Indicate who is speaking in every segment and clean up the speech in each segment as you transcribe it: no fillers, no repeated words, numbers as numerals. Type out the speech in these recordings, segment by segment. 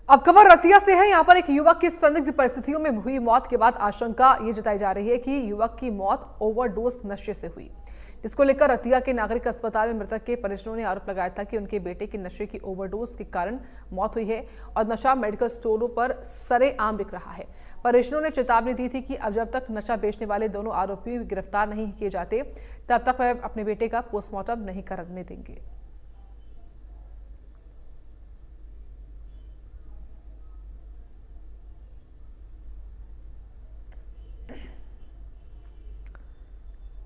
Speaker 1: अब खबर रतिया से है। यहाँ पर एक युवक की संदिग्ध परिस्थितियों में हुई मौत के बाद आशंका ये जताई जा रही है कि युवक की मौत ओवरडोज नशे से हुई, जिसको लेकर रतिया के नागरिक अस्पताल में मृतक के परिजनों ने आरोप लगाया था कि उनके बेटे की नशे की ओवरडोज के कारण मौत हुई है और नशा मेडिकल स्टोरों पर सरेआम बिक रहा है। परिजनों ने चेतावनी दी थी कि अब जब तक नशा बेचने वाले दोनों आरोपी गिरफ्तार नहीं किए जाते तब तक वह अपने बेटे का पोस्टमार्टम नहीं करने देंगे।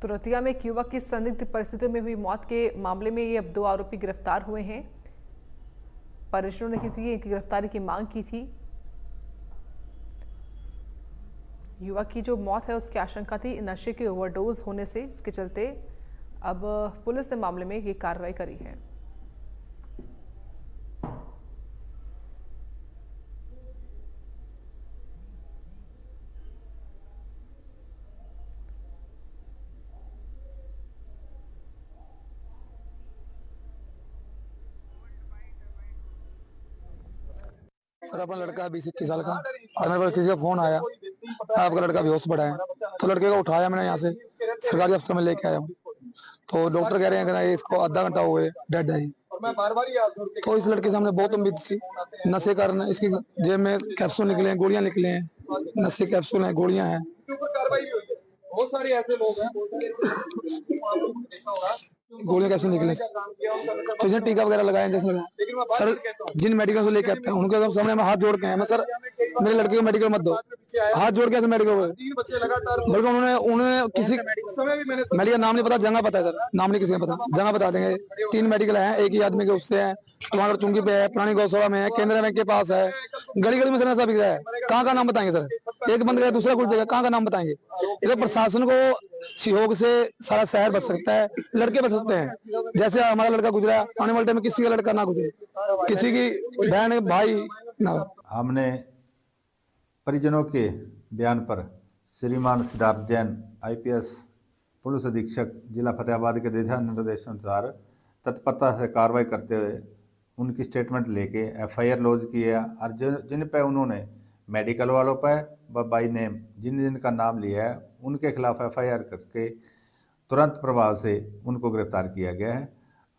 Speaker 1: तो रतिया में एक युवक की संदिग्ध परिस्थितियों में हुई मौत के मामले में ये अब 2 आरोपी गिरफ्तार हुए हैं। परिजनों ने क्योंकि इनकी गिरफ्तारी की मांग की थी। युवक की जो मौत है उसकी आशंका थी नशे के ओवरडोज होने से, जिसके चलते अब पुलिस ने मामले में ये कार्रवाई करी है।
Speaker 2: सर अपना लड़का है 20-21 साल का और मेरे पास किसी का फोन आया, आपका लड़का बेहोश पड़ा है। तो लड़के को उठाया मैंने यहाँ से सरकारी अस्पताल में लेके आया हूँ। तो डॉक्टर कह रहे हैं कि इसको आधा घंटा हो गया डेड है। तो इस लड़के से हमने बहुत उम्मीद थी। नशे कारण इसकी जेब में कैप्सूल निकले हैं, गोलियां निकले हैं, नशे कैप्सूल हैं, गोलियां हैं।
Speaker 3: बहुत सारे ऐसे लोग हैं
Speaker 2: गोलियां कैप्सूल निकले, तो इसने टीका वगैरह लगाया जैसे लगा। सर जिन मेडिकल से लेके आते हैं उनके सामने हम हाथ जोड़ के हैं, मैं सर मेरे लड़के को मेडिकल मत दो, हाथ जोड़ के ऐसे मेडिकल बल्कि उन्होंने किसी मेडिकल नाम नहीं पता, जगह पता है सर, नाम नहीं किसी का पता, जगह बता देंगे। 3 मेडिकल है, एक ही आदमी के उससे है, टमाटर चुंगी पे है, पुरानी गौशाला में है, केंद्र बैंक के पास है, गली गली में सर नशा बिक रहा है। कहाँ का नाम बताएंगे सर? एक बंद गया दूसरा खुल जाएगा, कहाँ का नाम बताएंगे? ये तो प्रशासन को सहयोग से सारा शहर बच सकता है, लड़के बच सकते हैं। जैसे हमारा लड़का गुजरा, आने वाले टाइम में किसी का लड़का ना गुजरे, किसी की बहन भाई ना।
Speaker 4: हमने परिजनों के बयान पर श्रीमान सिद्धार्थ जैन IPS पुलिस अधीक्षक जिला फतेहाबाद के दिशा निर्देशानुसार तत्परता से कार्रवाई करते हुए उनकी स्टेटमेंट लेके FIR लॉन्च किया और जिन पे उन्होंने मेडिकल वालों पर व बाई नेम जिन जिनका नाम लिया है उनके खिलाफ FIR करके तुरंत प्रभाव से उनको गिरफ्तार किया गया है।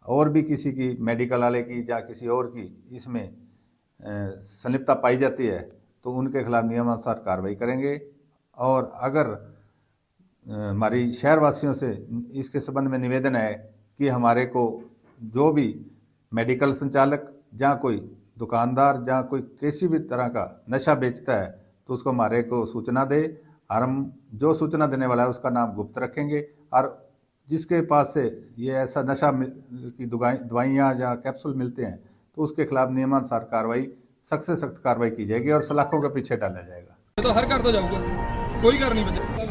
Speaker 4: और भी किसी की मेडिकल वाले की या किसी और की इसमें संलिप्तता पाई जाती है तो उनके खिलाफ नियमानुसार कार्रवाई करेंगे। और अगर हमारी शहरवासियों से इसके संबंध में निवेदन है कि हमारे को जो भी मेडिकल संचालक या कोई दुकानदार या कोई किसी भी तरह का नशा बेचता है तो उसको हमारे को सूचना दे और हम जो सूचना देने वाला है उसका नाम गुप्त रखेंगे। और जिसके पास से ये ऐसा नशा की दवाइयाँ या कैप्सूल मिलते हैं तो उसके खिलाफ नियमानुसार कार्रवाई, सख्त से सख्त कार्रवाई की जाएगी और सलाखों के पीछे डाला जाएगा।
Speaker 3: तो हर घर तो जाऊंगा, कोई घर नहीं बचे।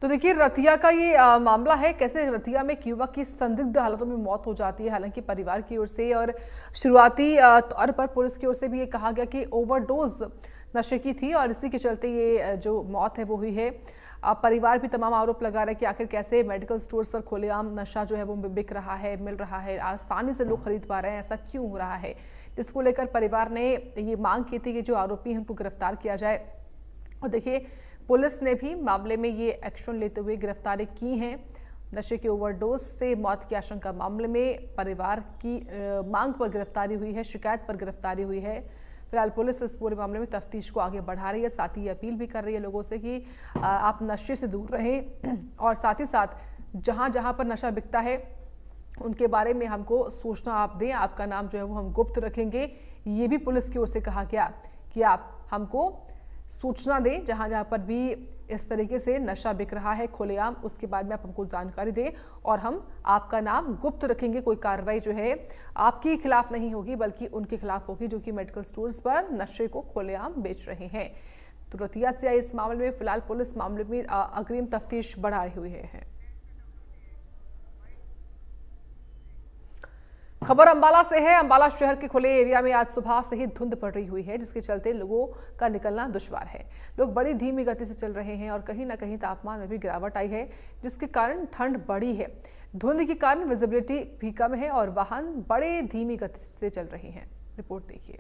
Speaker 1: तो देखिए रतिया का ये मामला है, कैसे रतिया में एक युवक की संदिग्ध हालतों में मौत हो जाती है। हालांकि परिवार की ओर से और शुरुआती तौर पर पुलिस की ओर से भी ये कहा गया कि ओवरडोज नशे की थी और इसी के चलते ये जो मौत है वो हुई है। परिवार भी तमाम आरोप लगा रहा है कि आखिर कैसे मेडिकल स्टोर्स पर खुलेआम नशा जो है वो बिक रहा है, मिल रहा है, आसानी से लोग खरीद पा रहे हैं, ऐसा क्यों हो रहा है, जिसको लेकर परिवार ने ये मांग की थी कि जो आरोपी हैं उनको गिरफ्तार किया जाए। और देखिए पुलिस ने भी मामले में ये एक्शन लेते हुए गिरफ्तारी की हैं। नशे के ओवरडोज से मौत की आशंका मामले में परिवार की मांग पर गिरफ्तारी हुई है, शिकायत पर गिरफ्तारी हुई है। फिलहाल पुलिस इस पूरे मामले में तफ्तीश को आगे बढ़ा रही है, साथ ही अपील भी कर रही है लोगों से कि आप नशे से दूर रहें और साथ ही साथ जहां जहां पर नशा बिकता है उनके बारे में हमको सूचना आप दें, आपका नाम जो है वो हम गुप्त रखेंगे। ये भी पुलिस की ओर से कहा गया कि आप हमको सूचना दें जहां जहां पर भी इस तरीके से नशा बिक रहा है खुलेआम, उसके बारे में आप हमको जानकारी दें और हम आपका नाम गुप्त रखेंगे। कोई कार्रवाई जो है आपके खिलाफ नहीं होगी बल्कि उनके खिलाफ होगी जो कि मेडिकल स्टोर्स पर नशे को खुलेआम बेच रहे हैं। तो रतिया से आई इस मामले में फिलहाल पुलिस मामले में अग्रिम तफ्तीश बढ़ाए हुए है। खबर अंबाला से है। अंबाला शहर के खुले एरिया में आज सुबह से ही धुंध पड़ रही हुई है, जिसके चलते लोगों का निकलना दुश्वार है। लोग बड़ी धीमी गति से चल रहे हैं और कहीं ना कहीं तापमान में भी गिरावट आई है, जिसके कारण ठंड बढ़ी है। धुंध के कारण विजिबिलिटी भी कम है और वाहन बड़े धीमी गति से चल रहे हैं। रिपोर्ट देखिए।